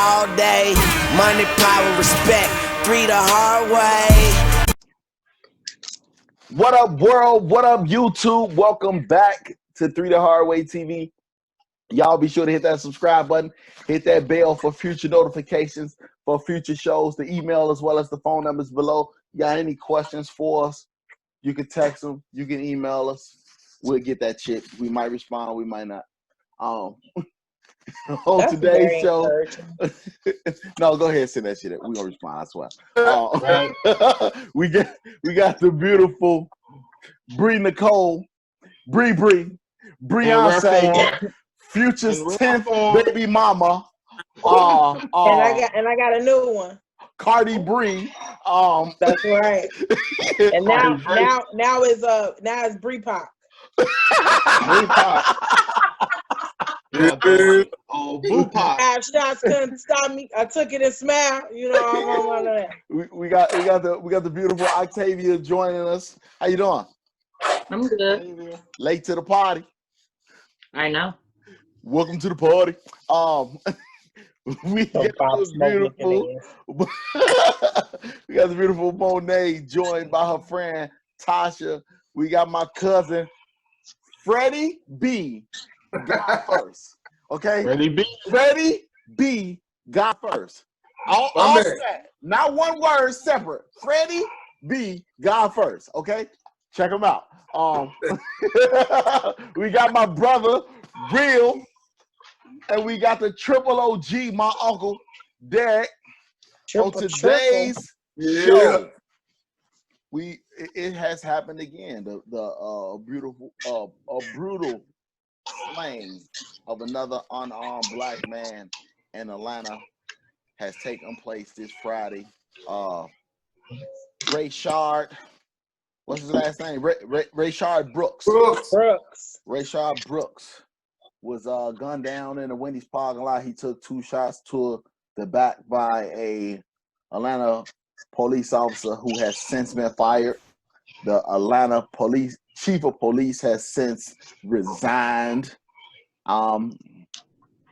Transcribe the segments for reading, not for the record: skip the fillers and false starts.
all day. Money, power, respect. 3 the hard way. What up, world? What up, YouTube? Welcome back to 3 the Hard Way TV. Y'all be sure to hit that subscribe button, hit that bell for future notifications, for future shows, the email as well as the phone numbers below. You got any questions for us, you can text them, you can email us. We'll get that shit. We might respond, we might not. On That's today's show, no, go ahead and send that shit. We're gonna respond, I swear. We got the beautiful Bree Nicole, Bree, Beyonce, Future's 10th baby mama. And I got a new one. Cardi Bree. That's right. And now it's Bree Pop. Bree Pop. Boo Pop. 5 shots couldn't stop me. I took it and smiled. You know, I want one of that. We got the beautiful Octavia joining us. How you doing? I'm good. Late to the party. I know. Welcome to the party. We got the beautiful Monet joined by her friend Tasha. We got my cousin Freddie B. God first. Okay? Freddie B. God first. All set. Not one word separate. Freddie B. God first. Okay? Check him out. We got my brother Real, and we got the triple OG, my uncle Derek. On today's show, it has happened again. The brutal slaying of another unarmed black man in Atlanta has taken place this Friday. Rayshard, what's his last name? Rayshard Brooks. Rayshard Brooks was gunned down in a Wendy's parking lot. He took 2 shots to the back by a Atlanta police officer who has since been fired. The Atlanta chief of police has since resigned. You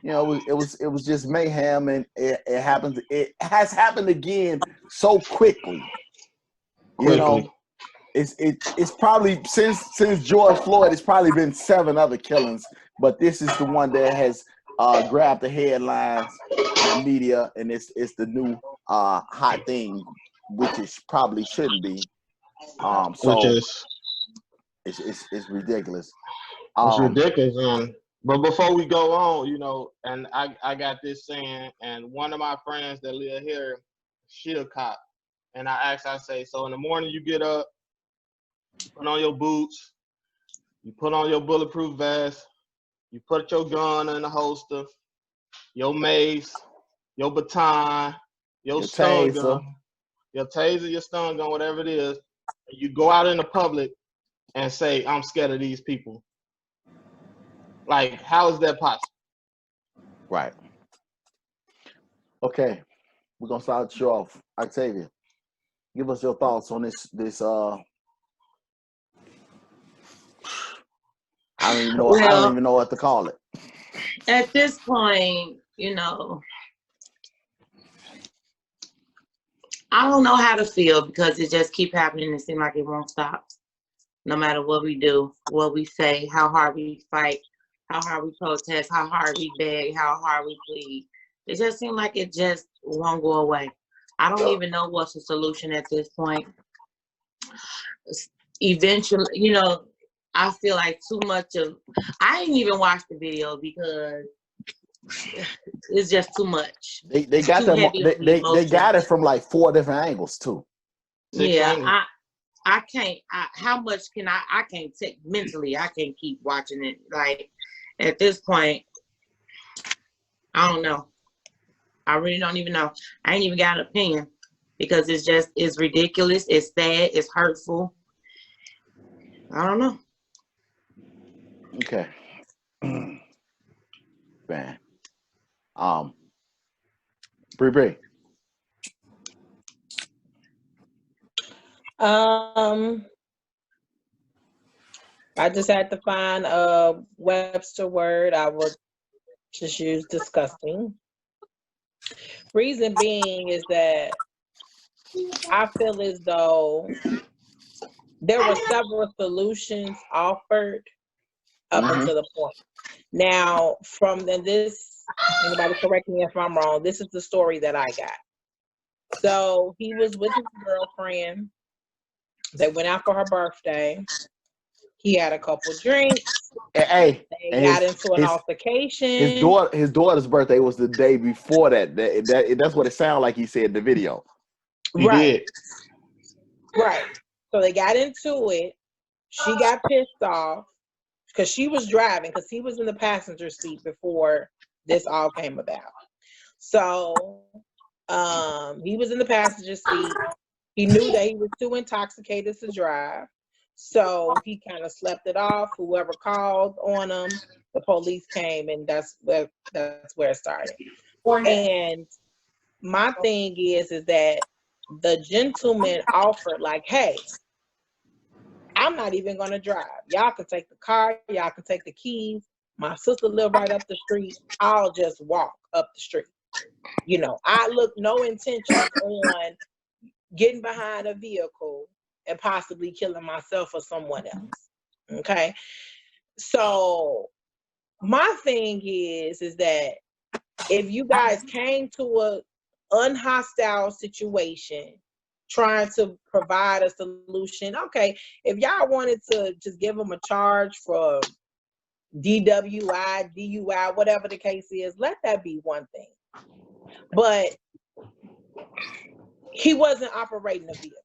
know, it was just mayhem, and it happened. It has happened again so quickly. You know, it's probably since George Floyd, it's probably been 7 other killings, but this is the one that has grabbed the headlines in the media, and it's the new hot thing, which it probably shouldn't be. So it's ridiculous. It's ridiculous, but before we go on, you know, and I got this saying, and one of my friends that live here, she a cop, and I say, so in the morning you get up, put on your boots, you put on your bulletproof vest, you put your gun in the holster, your mace, your baton, your stun gun, your taser, your stun gun, whatever it is, and you go out in the public and say, I'm scared of these people. Like, how is that possible? Right. Okay. We're gonna start you off. Octavia, give us your thoughts on this I don't even know what to call it. At this point, you know, I don't know how to feel because it just keep happening. It seems like it won't stop. No matter what we do, what we say, how hard we fight, how hard we protest, how hard we beg, how hard we plead. It just seems like it just won't go away. I don't even know what's the solution at this point. Eventually, you know, I feel like too much of, I didn't even watch the video because it's just too much. They got them. They got it from like 4 different angles too. Yeah, I can't. How much can I can't take mentally. I can't keep watching it. Like at this point, I don't know. I really don't even know. I ain't even got an opinion because it's ridiculous. It's sad. It's hurtful. I don't know. Okay. Man. Bree. I just had to find a Webster word. I would just use disgusting. Reason being is that I feel as though there were several solutions offered up until the point. Now, from this, anybody correct me if I'm wrong, this is the story that I got. So he was with his girlfriend. They went out for her birthday. He had a couple drinks. Hey, they got into an altercation. His daughter's birthday was the day before that. That's what it sounded like he said in the video. He did. Right. So they got into it. She got pissed off because she was driving, because he was in the passenger seat before this all came about. So he was in the passenger seat. He knew that he was too intoxicated to drive. So he kind of slept it off. Whoever called on him, the police came, and that's where it started. And my thing is that the gentleman offered, like, hey, I'm not even gonna drive. Y'all can take the car, y'all can take the keys. My sister live right up the street. I'll just walk up the street. You know, I look no intentions on getting behind a vehicle and possibly killing myself or someone else. Okay. So my thing is that if you guys came to a unhostile situation trying to provide a solution, okay, if y'all wanted to just give them a charge for DWI, DUI, whatever the case is, let that be one thing. But he wasn't operating a vehicle.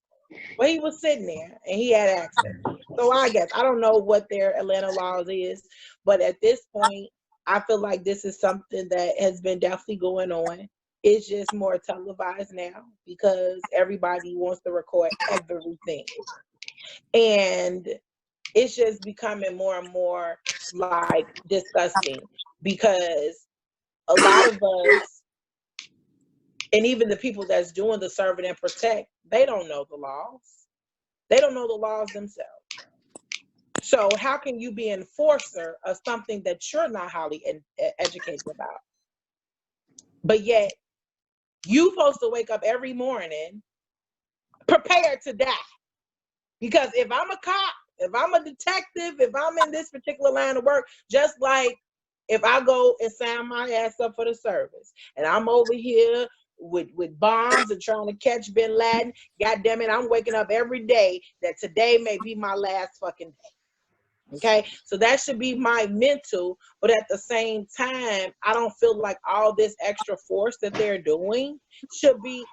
Well, he was sitting there and he had access. So I guess, I don't know what their Atlanta laws is, but at this point, I feel like this is something that has been definitely going on. It's just more televised now because everybody wants to record everything. And it's just becoming more and more like disgusting because a lot of us, and even the people that's doing the serve and protect, they don't know the laws. They don't know the laws themselves. So how can you be an enforcer of something that you're not highly educated about? But yet, you supposed to wake up every morning prepared to die. Because if I'm a cop, if I'm a detective, if I'm in this particular line of work, just like if I go and sign my ass up for the service and I'm over here with bombs and trying to catch bin Laden, God damn it, I'm waking up every day that today may be my last fucking day. Okay, so that should be my mental, but at the same time, I don't feel like all this extra force that they're doing should be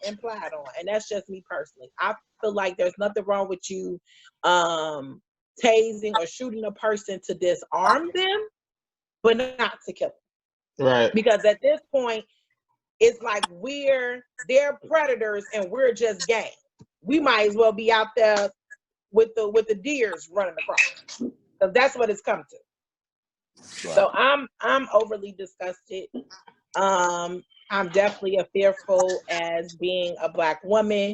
implied on, and that's just me personally. I feel like there's nothing wrong with you tasing or shooting a person to disarm them, but not to kill them. Right. Because at this point, it's like they're predators and we're just game. We might as well be out there with the deers running across, because that's what it's come to. Right. So I'm overly disgusted. I'm definitely fearful as being a Black woman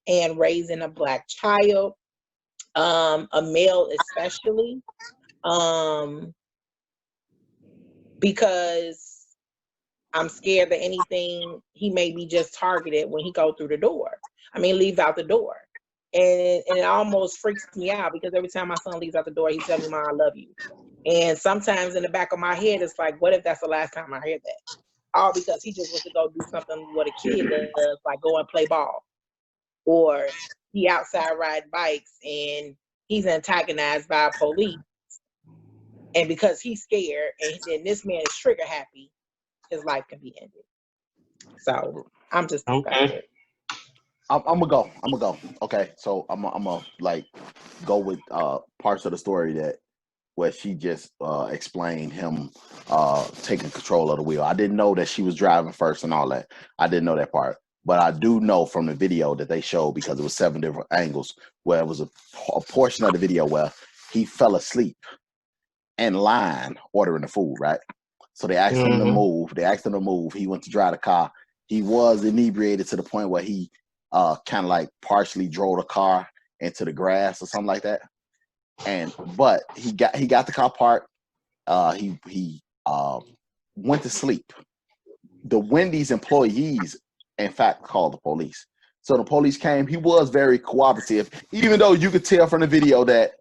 and raising a Black child, a male especially, because I'm scared that anything he may be just targeted when he go through the door. I mean, leaves out the door. And it almost freaks me out because every time my son leaves out the door, he tells me, "Mom, I love you." And sometimes in the back of my head, it's like, what if that's the last time I hear that? All because he just wants to go do something what a kid does, like go and play ball. Or he outside riding bikes and he's antagonized by police. And because he's scared and then this man is trigger happy, his life can be ended. So I'm just disgusted. I'm gonna go. Okay, so I'm gonna like go with parts of the story that where she just explained him taking control of the wheel. I didn't know that she was driving first and all that. I didn't know that part, but I do know from the video that they showed, because it was 7 different angles, where it was a portion of the video where he fell asleep in line ordering the food, right? So they asked him to move. They asked him to move. He went to drive the car. He was inebriated to the point where he kind of like partially drove the car into the grass or something like that. But he got the car parked. He went to sleep. the Wendy's employees, in fact, called the police. So the police came. He was very cooperative, even though you could tell from the video that,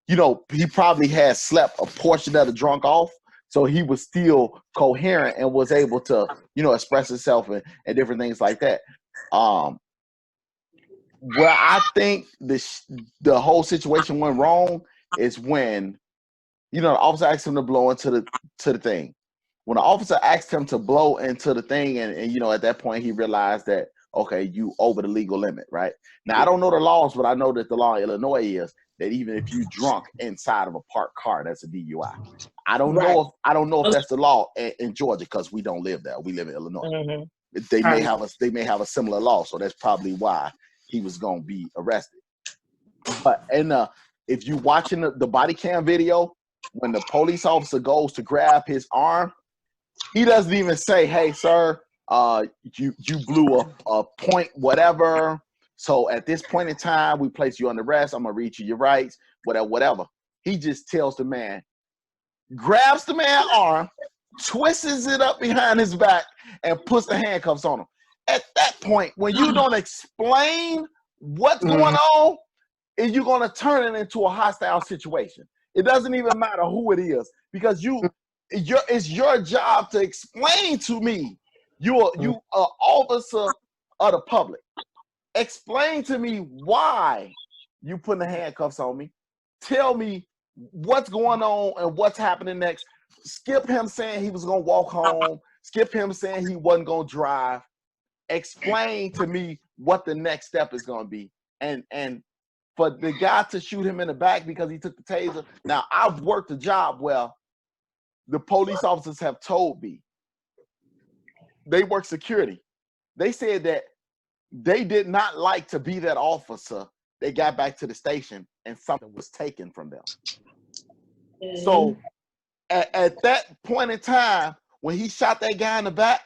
you know, he probably had slept a portion of the drunk off. So he was still coherent and was able to, you know, express himself and different things like that. Where I think the whole situation went wrong is when, you know, the officer asked him to blow into the thing. When the officer asked him to blow into the thing, and you know, at that point he realized that, okay, you over the legal limit, right? Now I don't know the laws, but I know that the law in Illinois is that even if you drunk inside of a parked car, that's a DUI. I don't know if that's the law in Georgia, because we don't live there. We live in Illinois. Mm-hmm. They may have a similar law, so that's probably why he was gonna be arrested. But if you watching the body cam video, when the police officer goes to grab his arm, he doesn't even say, "Hey, sir, you blew a point, whatever. So at this point in time, we place you on arrest. I'm gonna read you your rights, whatever." He just tells the man, grabs the man's arm, twists it up behind his back, and puts the handcuffs on him. At that point, when you don't explain what's going on, is you're gonna turn it into a hostile situation. It doesn't even matter who it is, because it's your job to explain to me. You are officer of the public. Explain to me why you putting the handcuffs on me. Tell me what's going on and what's happening next. Skip him saying he was gonna walk home. Skip him saying he wasn't gonna drive. Explain to me what the next step is gonna be. And for the guy to shoot him in the back because he took the taser. Now, I've worked a job where the police officers have told me they work security. They said that they did not like to be that officer. They got back to the station and something was taken from them. So at that point in time, when he shot that guy in the back,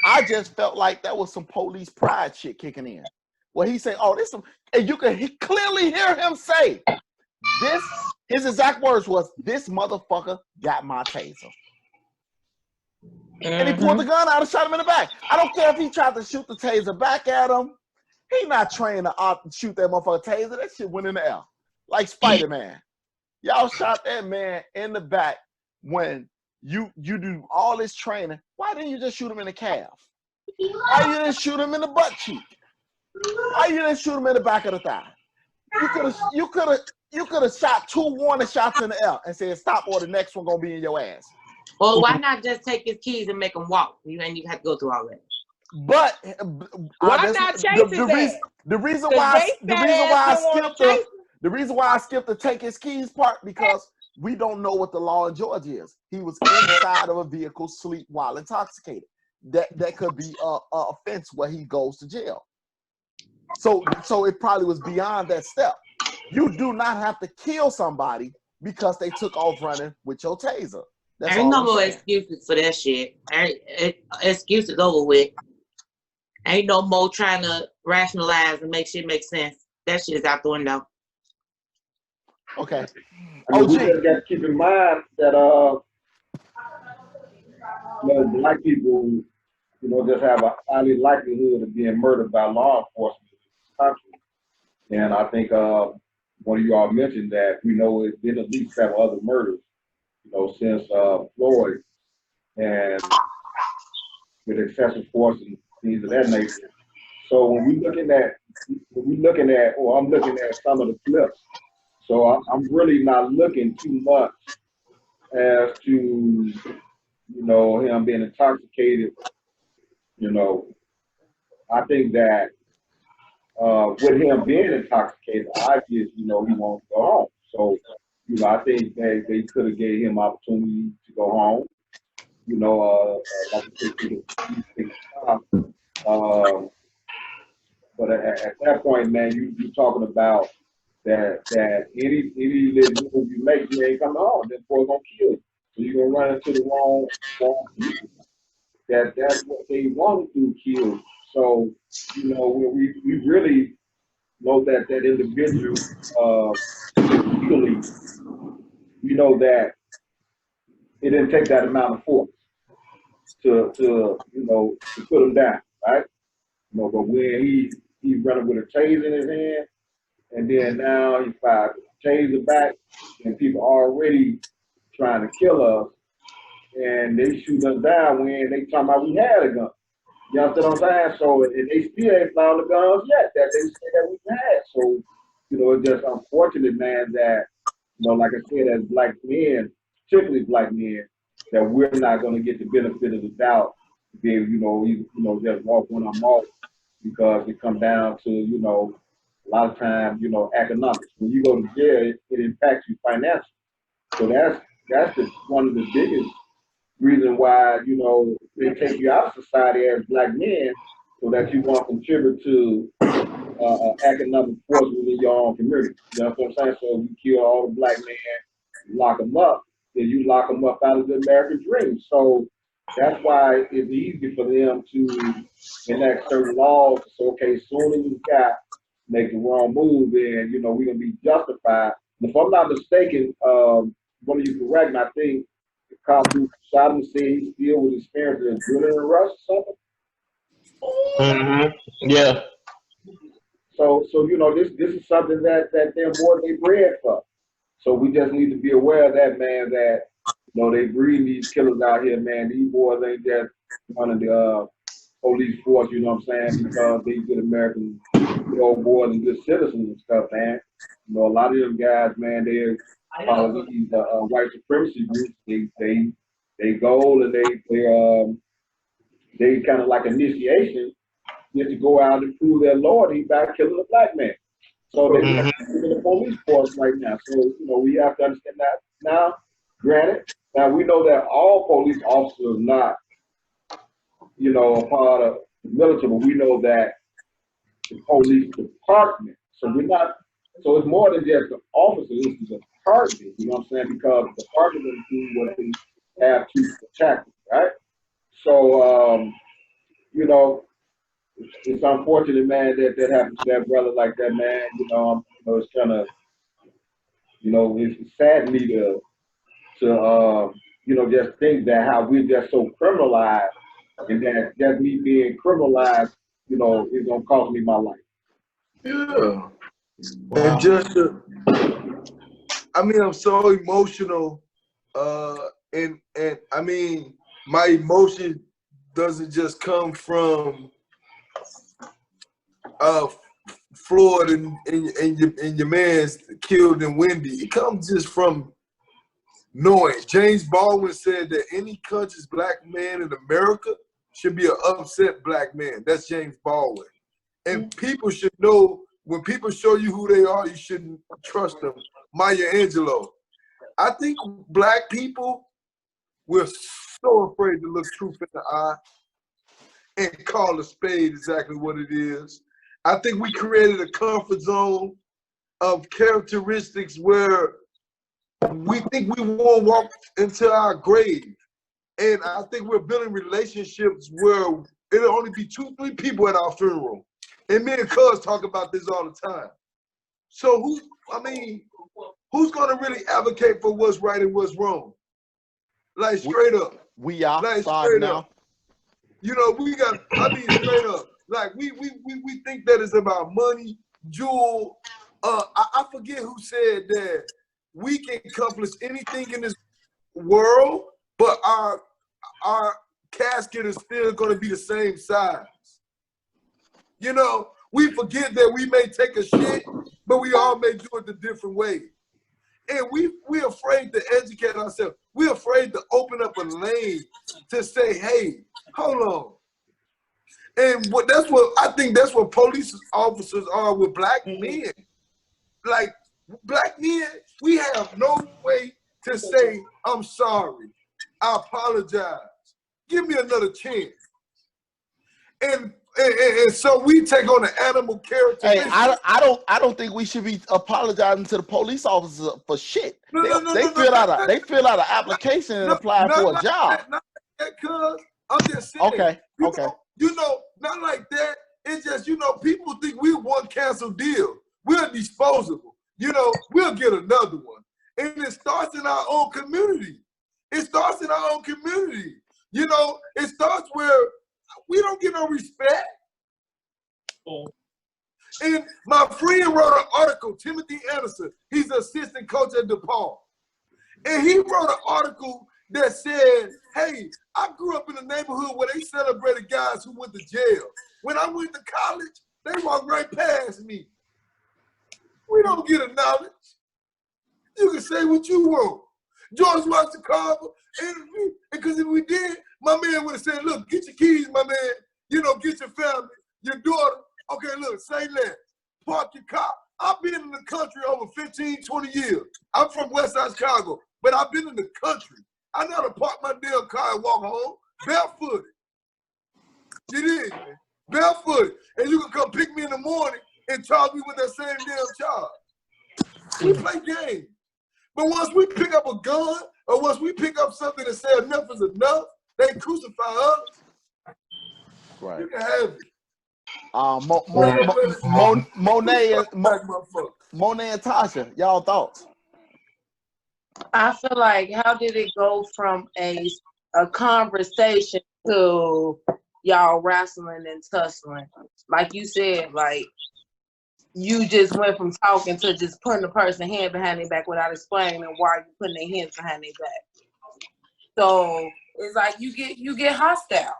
I just felt like that was some police pride shit kicking in. Well, he said, "Oh, this," and you can clearly hear him say, "This." His exact words was, "This motherfucker got my taser." And he pulled the gun out and shot him in the back. I don't care if he tried to shoot the taser back at him. He not trained to shoot that motherfucker taser. That shit went in the air like Spider-Man. Y'all shot that man in the back when you do all this training. Why didn't you just shoot him in the calf? Why you didn't shoot him in the butt cheek? Why you didn't shoot him in the back of the thigh? You could have shot 2 warning shots in the air and said, "Stop, or the next one gonna be in your ass." Well, why not just take his keys and make him walk? You ain't even have to go through all that. But why not chase his ass? The reason why I skipped the take his keys part, because we don't know what the law in Georgia is. He was inside of a vehicle, sleep while intoxicated. That could be a offense where he goes to jail. So it probably was beyond that step. You do not have to kill somebody because they took off running with your taser. That's ain't no more excuses for that shit. Excuses over with. Ain't no more trying to rationalize and make shit make sense. That shit is out the window. Okay. I mean, we just got to keep in mind that black people, just have a highly likelihood of being murdered by law enforcement in this country. And I think one of you all mentioned that we know it's been at least 7 other murders, since Floyd, and with excessive force and things of that nature. So when I'm looking at some of the clips, so I'm really not looking too much as to, him being intoxicated. I think that with him being intoxicated, obviously, he wants to go home. So, I think they could have gave him opportunity to go home. Like but at that point, man, you're talking about that any little move you make, you ain't coming home. That boy gonna kill you. So you're gonna run into the wrong people. That's what they want to kill. So, we really know that individual legally, that it didn't take that amount of force to put him down, right? But when he's running with a taser in his hand, and then now he fires a taser back, and people are already trying to kill us, and they shoot us down when they talking about we had a gun. You understand what I'm saying? So and they still ain't found the guns yet that they say that we had. So, it's just unfortunate, man, that, like I said, as black men, particularly black men, that we're not going to get the benefit of the doubt to be able, just walk on our mouth, because it comes down to, a lot of times, economics. When you go to jail, it impacts you financially. So that's one of the biggest reason why, they take you out of society as black men, so that you won't contribute to economic force within your own community. You know what I'm saying? So you kill all the black men, lock them up, then you lock them up out of the American dream. So that's why it's easy for them to enact certain laws to say, okay, as soon as you got make the wrong move, then we're gonna be justified. And if I'm not mistaken, one of you correct, I think the cop who shot him said he still was experiencing adrenaline rush or something. Yeah. So this is something that they're more than they bred for. So we just need to be aware of that, man, that they breed these killers out here, man. These boys ain't just one of the police force, you know what I'm saying, because they good American, good old boys and good citizens and stuff, man. A lot of them guys, man, they're these white supremacy groups. They go and they kind of like initiation just to go out and prove their loyalty by killing a black man. So they're in the police force right now. So we have to understand that now. Granted, now we know that all police officers are not, a part of the military, but we know that the police department. So we're not. So it's more than just the officers. It's the department. You know what I'm saying? Because the department is doing what they have to protect, right? So it's unfortunate, man, that happens to that brother like that, man. It's kind of, it's sad to me to just think that how we're just so criminalized, and that just me being criminalized, is gonna cost me my life. Yeah. Wow. And I'm so emotional, and I mean, my emotion doesn't just come from Floyd and your man's killed in Wendy. It comes just from knowing. James Baldwin said that any conscious black man in America should be an upset black man. That's James Baldwin. And people should know, when people show you who they are, you shouldn't trust them. Maya Angelou. I think black people, we're so afraid to look truth in the eye and call a spade exactly what it is. I think we created a comfort zone of characteristics where we think we won't walk into our grave. And I think we're building relationships where it'll only be 2-3 people at our funeral. And me and Cuz talk about this all the time. So who's gonna really advocate for what's right and what's wrong? Like straight up. We are like straight now. Up. We got, straight up. Like we think that it's about money, jewel. I forget who said that we can accomplish anything in this world, but our casket is still going to be the same size. We forget that we may take a shit, but we all may do it a different way. And we're afraid to educate ourselves. We're afraid to open up a lane to say, hey, hold on. And I think that's what police officers are with black men. Like, black men, we have no way to say, I'm sorry, I apologize, give me another chance. And so we take on the animal character. Hey, I don't think we should be apologizing to the police officers for shit. They fill out an application and apply for a job. Not that, cuz I'm just saying. Okay. Not like that. It's just, people think we're one cancel deal. We're disposable. We'll get another one. And it starts in our own community. You know, it starts where we don't get no respect. And my friend wrote an article, Timothy Anderson, he's the assistant coach at DePaul. And he wrote an article that said, hey, I grew up in a neighborhood where they celebrated guys who went to jail. When I went to college, they walked right past me. We don't get acknowledged. You can say what you want. George Washington Carver, because if we did, my man would have said, look, get your keys, my man. You know, get your family, your daughter. Okay, look, say less. Park your car. I've been in the country over 15, 20 years. I'm from West Side Chicago, but I've been in the country. I know how to park my damn car and walk home barefooted. You did, barefooted. And you can come pick me in the morning and charge me with that same damn charge. We play games. But once we pick up a gun, or once we pick up something that says enough is enough, they crucify us. Right. You can have it. Monet and Tasha, y'all thoughts? I feel like, how did it go from a conversation to y'all wrestling and tussling? Like you said, like you just went from talking to just putting the person's hand behind their back without explaining why you putting their hands behind their back. So it's like you get hostile.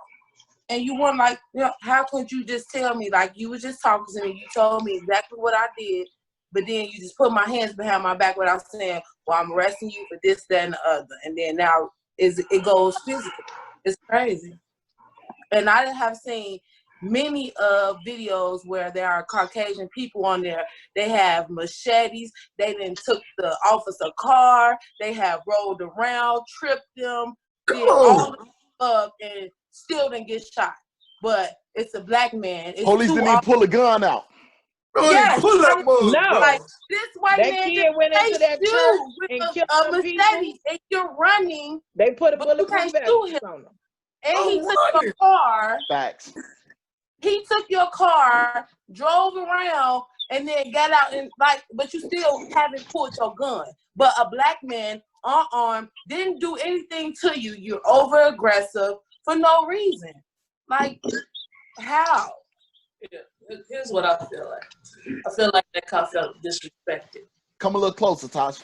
And you want like, you know, how could you just tell me, like you was just talking to me, you told me exactly what I did, but then you just put my hands behind my back without saying, well, I'm arresting you for this, that, and the other. And then now it goes physical. It's crazy. And I have seen many videos where there are Caucasian people on there. They have machetes. They then took the officer car. They have rolled around, tripped them, did all the stuff, and still didn't get shot. But it's a black man. It's police didn't even pull a gun out. Yes, pull that mug. No. like this white That man kid just went into that chased church you with and a killed some people. machete, and you're running. They put a But you bulletproof can't sue vest him. on them. And he took your car. Facts. He took your car, drove around, and then got out and like, but you still haven't pulled your gun. But a black man unarmed didn't do anything to you. You're over aggressive for no reason. Like, how? Here's what I feel like. I feel like that cop felt disrespected. Come a little closer, Tasha.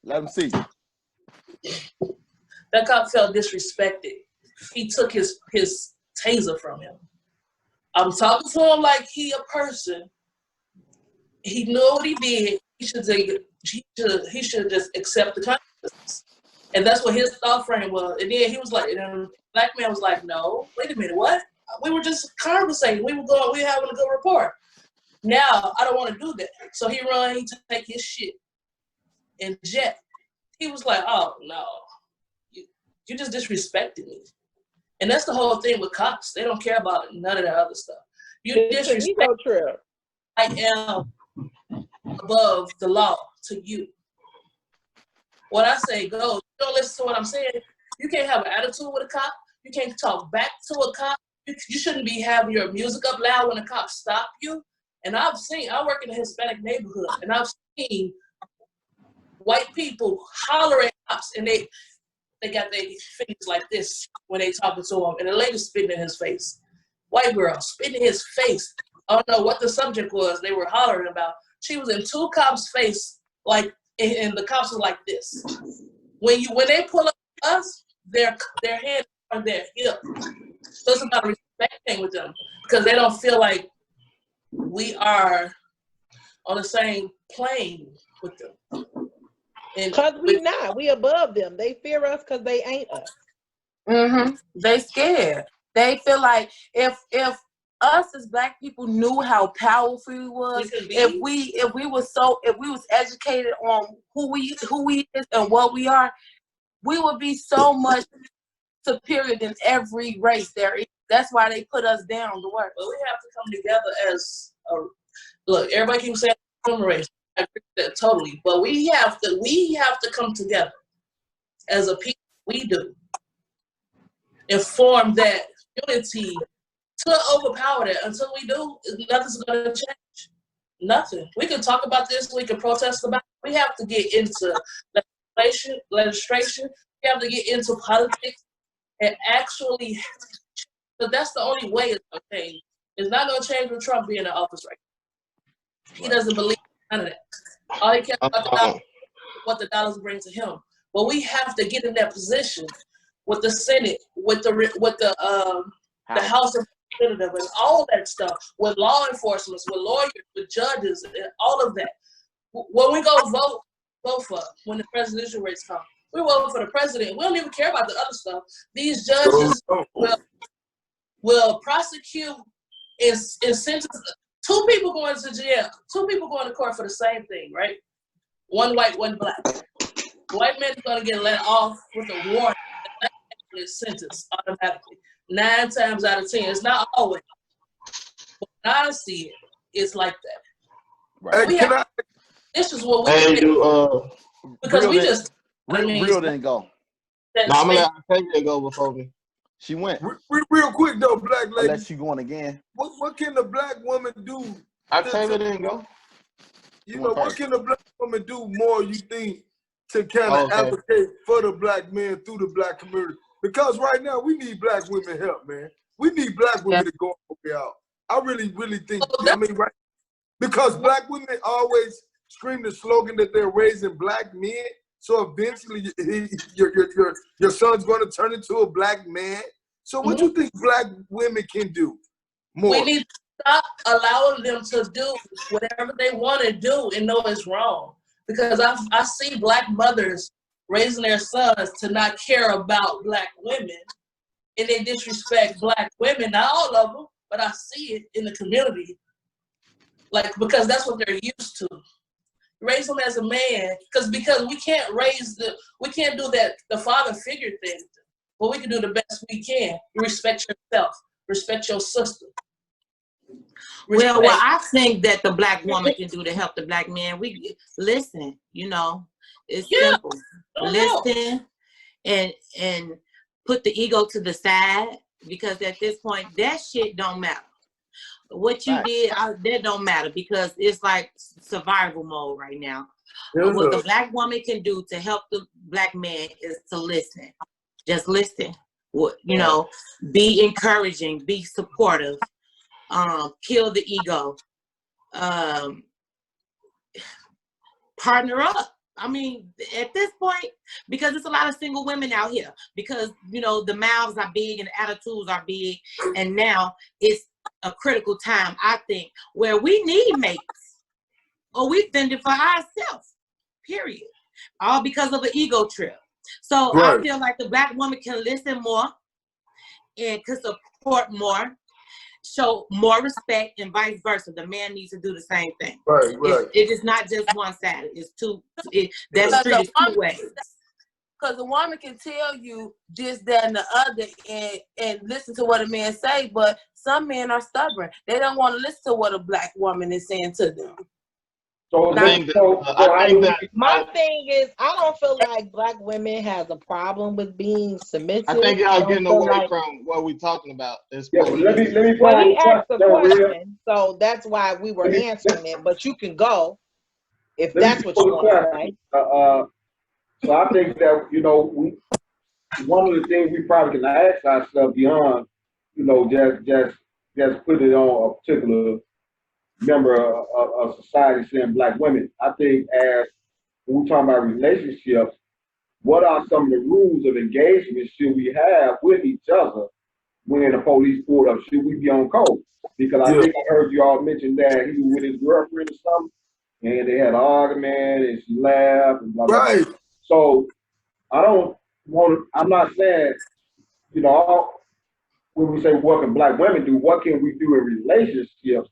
Let him see. That cop felt disrespected. He took his taser from him. I'm talking to him like he a person. He knew what he did. He should just accept the consequences. And that's what his thought frame was. And then he was like, and then the black man was like, no, wait a minute, what? We were just conversating. We were having a good rapport. Now I don't want to do that. So he take his shit and jet. He was like, oh no, you just disrespected me. And that's the whole thing with cops. They don't care about none of that other stuff. You disrespect. I am above the law to you. What I say goes. You don't listen to what I'm saying. You can't have an attitude with a cop. You can't talk back to a cop. You shouldn't be having your music up loud when a cop stop you. And I work in a Hispanic neighborhood, and I've seen white people holler at cops, and they got their fingers like this when they talking to him, and the lady spitting in his face. White girl spitting in his face. I don't know what the subject was they were hollering about. She was in two cops' face, like, and the cops were like this. When they pull up us, their hands on their hip. So it's about respecting with them because they don't feel like we are on the same plane with them. Because we above them. They fear us because they ain't us. Mm-hmm. They scared. They feel like if us as black people knew how powerful we was, if we was educated on who we is and what we are, we would be so much superior than every race there is. That's why they put us down to work. But we have to come together as a look. Everybody keeps saying human race. I agree with that totally. But we have to come together as a people. We do and form that unity to overpower that. Until we do, nothing's going to change. Nothing. We can talk about this. We can protest about it. We have to get into legislation. We have to get into politics. and actually, but that's the only way it's going to change. It's not going to change with Trump being in office right now. He doesn't believe in none of that. All he cares about the dollars, what the dollars bring to him. But we have to get in that position with the Senate, with the House of Representatives, and all that stuff, with law enforcement, with lawyers, with judges, and all of that. When we go vote for when the presidential race comes, we vote for the president. We don't even care about the other stuff. These judges will prosecute and sentence 2 people going to jail, 2 people going to court for the same thing, right? One white, one black. The white man is going to get let off with a warrant. Is sentenced automatically 9 times out of 10. It's not always, but when I see it, it's like that. Right. Hey, this is what we do because we just real didn't go. No, I'm gonna let Octavia go before me. She went. real quick though, black lady. Unless she going again. What can the black woman do? Octavia didn't go. You know, what can the black woman do more, you think, to kind of advocate for the black man through the black community? Because right now we need black women help, man. We need black women to go out. I really think. I mean, right? Because black women always scream the slogan that they're raising black men. So eventually, your son's going to turn into a black man. So what do you think black women can do more? We need to stop allowing them to do whatever they want to do and know it's wrong. Because I see black mothers raising their sons to not care about black women, and they disrespect black women. Not all of them, but I see it in the community. Like, because that's what they're used to. Raise them as a man, because we can't do that, the father figure thing, but we can do the best we can. You respect yourself, respect your sister. Well, what I think that the black woman can do to help the black man, we listen, you know, it's simple. Listen and put the ego to the side, because at this point, that shit don't matter. What you did, that don't matter, because it's like survival mode right now. What the black woman can do to help the black man is to listen. Just listen. You know, be encouraging, be supportive. Kill the ego. Partner up. I mean, at this point, because there's a lot of single women out here, because, you know, the mouths are big and the attitudes are big, and now it's a critical time, I think, where we need mates, or we fending for ourselves, period. All because of an ego trip. So I feel like the black woman can listen more and can support more, show more respect, and vice versa. The man needs to do the same thing. It is not just one sided. It's two. That street is 2 ways. Because a woman can tell you this, that, and the other, and listen to what a man say, but some men are stubborn. They don't want to listen to what a black woman is saying to them. So my thing is, I don't feel like black women has a problem with being submissive. I think y'all getting away from what we're talking about. Let me well, he asked a question, so that's why we were answering it. But you can go if that's what you want to say. So I think that, you know, one of the things we probably can ask ourselves beyond, you know, just put it on a particular member of society saying black women. I think as when we talk about relationships, what are some of the rules of engagement should we have with each other when the police pulled up? Should we be on code? Because I think I heard you all mention that he was with his girlfriend or something, and they had an argument, and she laughed, and blah, blah, blah. So I'm not saying, you know, when we say what can black women do, what can we do in relationships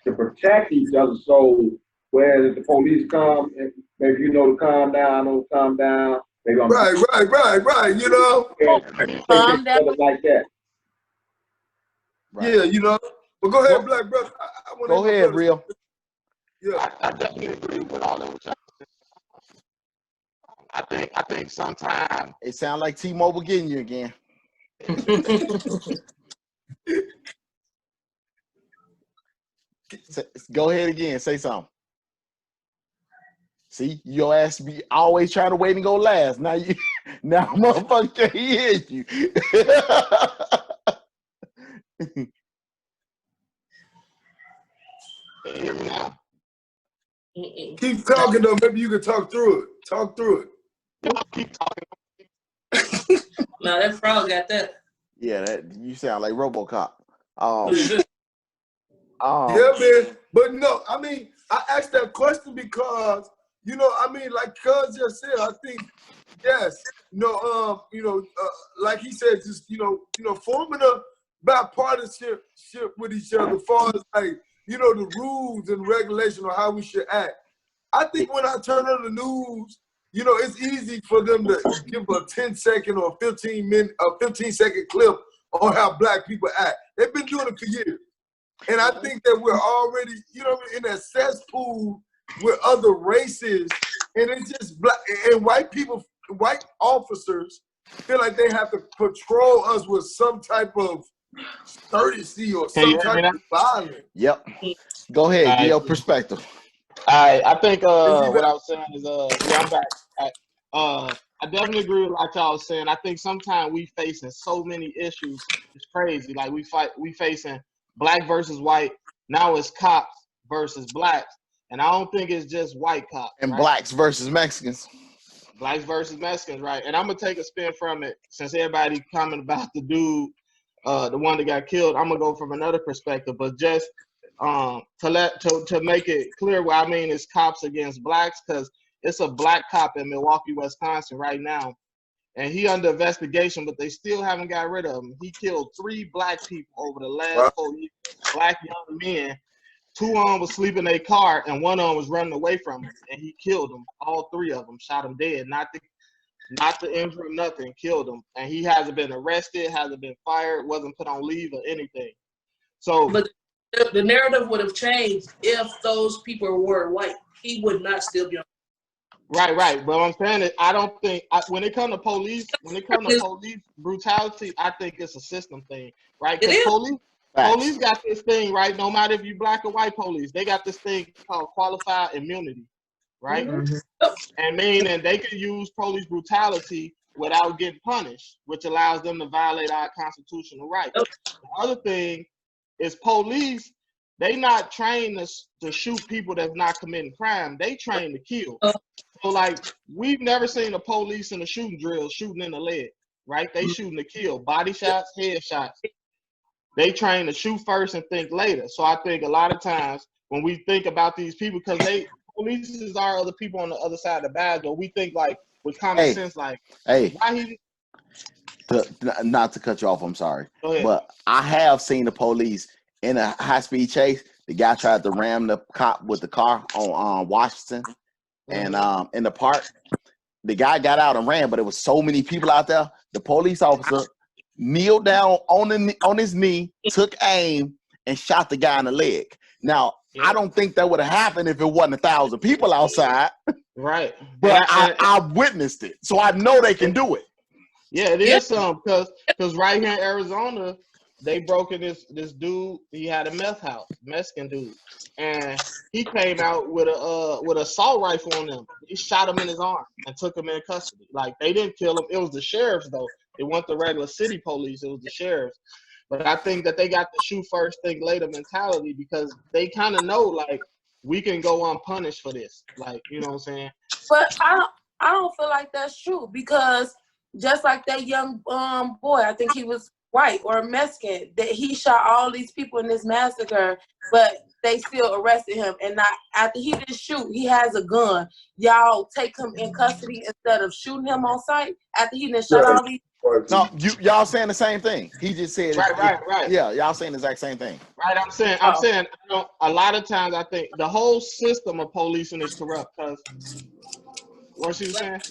to protect each other? So whereas if the police come, and maybe you know to calm down, I know to calm down. Maybe I'm right, you know. Calm down like that. Yeah, you know. But go ahead, black brother. Go ahead, Real. Yeah, I definitely agree with all that. I think sometimes it sounds like T-Mobile getting you again. Go ahead again. Say something. See, your ass be always trying to wait and go last. Now you. Now, motherfucker, can't hear you. Hear me now? Keep talking though. Maybe you can talk through it. Talk through it. Keep talking. No, that frog got that. Yeah, that you sound like RoboCop. Yeah, man. But no, I mean, I asked that question because, you know, I mean, like Cuz just said, I think, yes, like he said, just forming a bipartisanship with each other, as far as like, the rules and regulation on how we should act. I think when I turn on the news, it's easy for them to give a 10-second or 15-second clip on how black people act. They've been doing it for years. And I think that we're already, in a cesspool with other races, and it's just black and white officers feel like they have to patrol us with some type of courtesy or some type of violence. Yep. Go ahead, give your perspective. I think what I was saying is I'm back. I definitely agree with what y'all was saying. I think sometimes we facing so many issues. It's crazy. Like we facing black versus white. Now it's cops versus blacks. And I don't think it's just white cops. And right? Blacks versus Mexicans. Blacks versus Mexicans, right. And I'm going to take a spin from it. Since everybody commented about the dude, the one that got killed, I'm going to go from another perspective. But just to make it clear what I mean is cops against blacks, because it's a black cop in Milwaukee, Wisconsin right now. And he under investigation, but they still haven't got rid of him. He killed 3 black people over the last 4 years. Black young men. 2 of them was sleeping in their car, and 1 of them was running away from him. And he killed them. All 3 of them, shot him dead. Not to injure him, nothing. Killed him. And he hasn't been arrested, hasn't been fired, wasn't put on leave or anything. So, but the narrative would have changed if those people were white. He would not still be on. Right. But I'm saying is, I don't think when it comes to police brutality, I think it's a system thing, right? Because police got this thing, right? No matter if you black or white police, they got this thing called qualified immunity, right? Mm-hmm. And meaning they can use police brutality without getting punished, which allows them to violate our constitutional rights. The other thing is police. They not trained to shoot people that's not committing crime. They trained to kill. So, like, we've never seen the police in a shooting drill shooting in the leg, right? They shooting to kill. Body shots, head shots. They train to shoot first and think later. So I think a lot of times when we think about these people, because police are other people on the other side of the badge, but we think, like, with common sense, like, why he... Not to cut you off, I'm sorry. But I have seen the police in a high-speed chase. The guy tried to ram the cop with the car on Washington. And in the park, the guy got out and ran, but there was so many people out there. The police officer kneeled down on his knee, took aim, and shot the guy in the leg. Now, I don't think that would have happened if it wasn't 1,000 people outside. Right. But I witnessed it, so I know they can do it. Yeah, it is some, because right here in Arizona, they broke in this dude. He had a meth house, Mexican dude, and he came out with a assault rifle on him. He shot him in his arm and took him in custody. Like, they didn't kill him. It was the sheriffs though. It wasn't the regular city police. It was the sheriffs. But I think that they got the shoot first, think later mentality, because they kind of know, like, we can go unpunished for this. Like, you know what I'm saying? But I don't feel like that's true, because just like that young boy, I think he was white or Mexican, that he shot all these people in this massacre, but they still arrested him. And not after he didn't shoot, he has a gun. Y'all take him in custody instead of shooting him on sight after he didn't shot all these. No, y'all saying the same thing. He just said right. Yeah, y'all saying the exact same thing. Right, I'm saying a lot of times I think the whole system of policing is corrupt. Because what she was saying?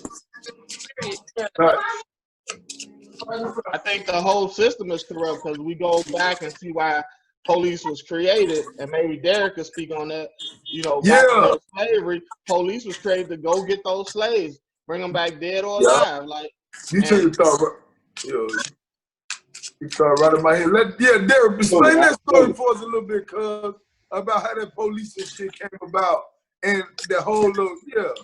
I think the whole system is corrupt, because we go back and see why police was created, and maybe Derek could speak on that. You know, back slavery, police was created to go get those slaves, bring them back dead or alive. Like, you took your thought right. You thought right in my head. Derek, explain that story for us a little bit, cuz, about how that police and shit came about and the whole little So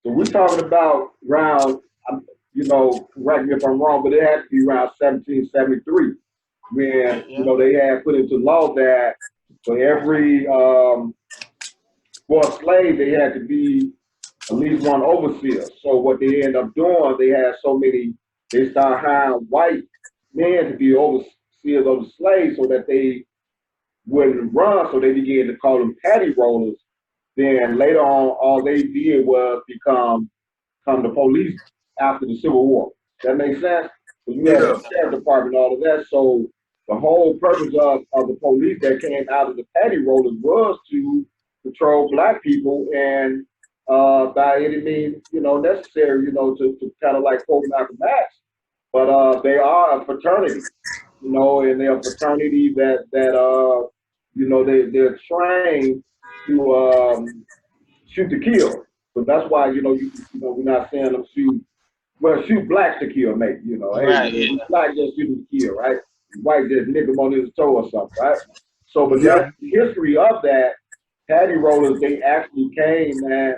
we're talking about around you know, correct me if I'm wrong, but it had to be around 1773 when, you know, they had put into law that for every for a slave, they had to be at least one overseer. So what they end up doing, they had so many, they start hiring white men to be overseers of the slaves so that they wouldn't run. So they began to call them patty rollers. Then later on, all they did was become the police after the Civil War. That makes sense? So you had the sheriff department, all of that. So the whole purpose of the police that came out of the patty rollers was to control black people and by any means, you know, necessary, you know, to kind of like quote Malcolm X. But they are a fraternity, you know, and they're a fraternity that you know, they're trained to shoot to kill. So that's why, you know, you know, we're not saying them shoot blacks to kill, maybe, you know. Right, Hey, black just shoot to kill, right? White just nick him on his toe or something, right? So, but that's the history of that. Patty rollers, they actually came, man,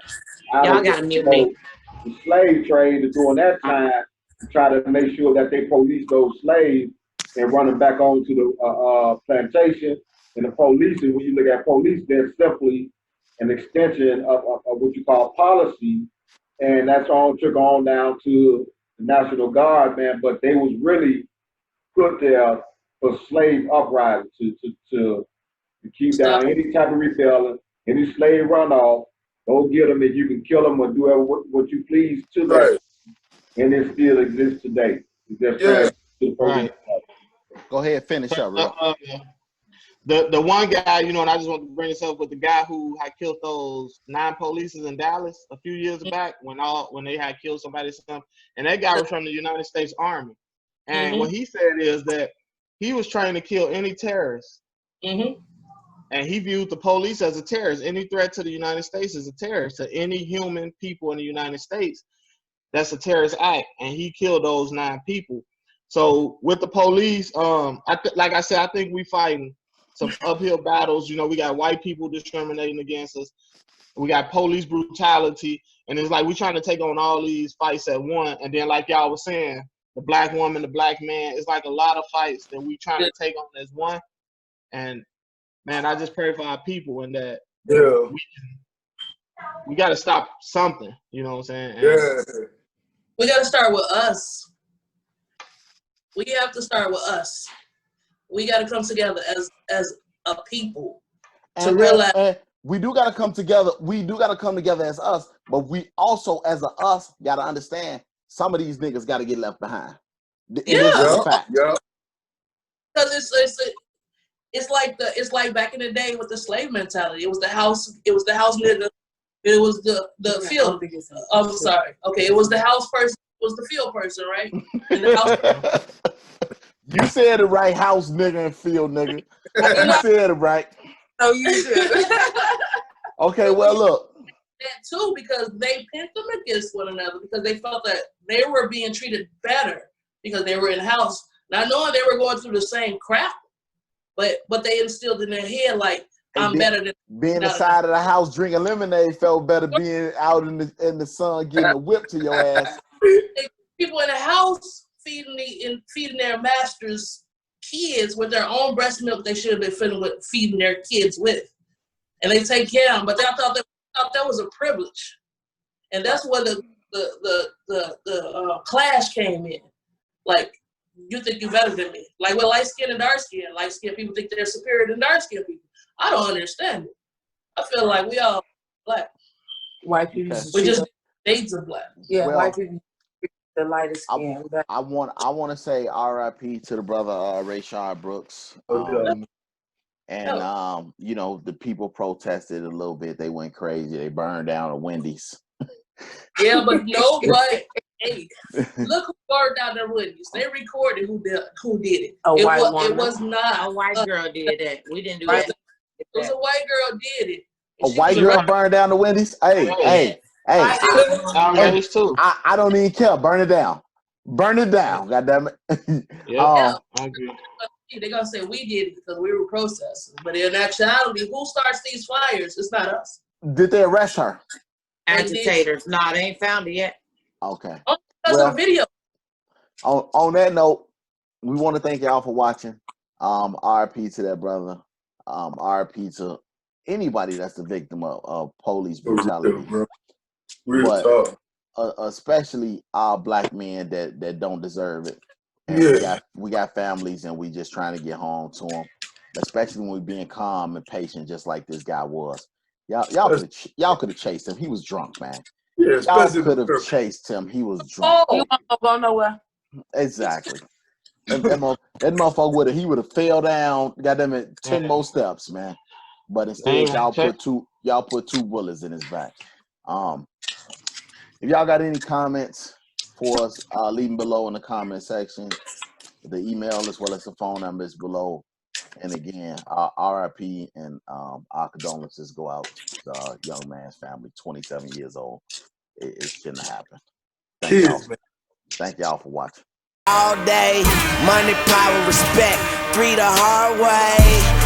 out Y'all of gotta mute me. the slave trade during that time to try to make sure that they police those slaves and run them back onto the plantation. And the police, and when you look at police, they're simply an extension of what you call policy. And that's all took on down to the National Guard, man. But they was really put there for slave uprising to keep down any type of rebellion, any slave runoff. Go get them and you can kill them or do what you please to them. And it still exists today. It's just Right. Go ahead, finish up, bro. The one guy, you know, and I just want to bring this up with the guy who had killed those 9 police in Dallas a few years back when they had killed somebody, and that guy was from the United States Army. And what he said is that he was trying to kill any terrorist. And he viewed the police as a terrorist. Any threat to the United States is a terrorist. To any human people in the United States, that's a terrorist act. And he killed those 9 people. So with the police, like I said, I think we fighting some uphill battles. You know, we got white people discriminating against us. We got police brutality. And it's like we're trying to take on all these fights at once. And then like y'all was saying, the black woman, the black man, it's like a lot of fights that we trying to take on as one. And man, I just pray for our people and that we got to stop something. You know what I'm saying? And we got to start with us. We have to start with us. We got to come together as a people to realize. And we do got to come together. We do got to come together as us, but we also, as a us, got to understand some of these niggas got to get left behind. Yeah. Yeah. Because it's like back in the day with the slave mentality. It was the house nigga. It was the field. I'm sorry. Okay, it was the house person. It was the field person, right? And the house. You said it right, house nigga and field nigga. You said it right. No, you did. Okay, well look. That too, because they pit them against one another because they felt that they were being treated better because they were in house, not knowing they were going through the same crap, but they instilled in their head like I'm better than being inside of the house drinking lemonade felt better being out in the sun getting a whip to your ass. People in the house feeding their masters' kids with their own breast milk they should have been feeding their kids with, and they take care of them. But they thought that was a privilege, and that's where the clash came in. Like, you think you're better than me? Like with light skin and dark skin. Light skin people think they're superior than dark skin people. I don't understand it. I feel like we all black. White people. We just shades of black. Yeah, well, white people. The lightest skin. I want to say R.I.P. to the brother Rayshard Brooks. And you know, the people protested a little bit. They went crazy. They burned down a Wendy's. Yeah, but nobody. Hey, look who burned down the Wendy's. They recorded who did it. It was not a white girl did that. We didn't do that. It was a white girl did it. A white girl burned down the Wendy's? Hey. I don't even care. Burn it down. Burn it down. God damn it. Yeah. They're gonna say we did it because we were protesting. But in actuality, who starts these fires? It's not us. Did they arrest her? Agitators. No, they ain't found it yet. Okay. Because because of the video. On that note, we want to thank y'all for watching. RIP to that brother. RIP to anybody that's the victim of police brutality. Real talk. Especially our black men that don't deserve it. And we got families, and we just trying to get home to them. Especially when we being calm and patient, just like this guy was. Y'all could have chased him. He was drunk, man. Yeah, y'all could have chased him. He was drunk. He won't go nowhere. Exactly. That motherfucker would have fell down, got them at 10 more steps, man. But instead, y'all put two bullets in his back. If y'all got any comments for us, leave them below in the comment section. The email as well as the phone number is below. And again, our RIP and our condolences go out to the young man's family, 27 years old. It shouldn't have happened. Thank y'all for watching. All day, money, power, respect, 3 the hard way.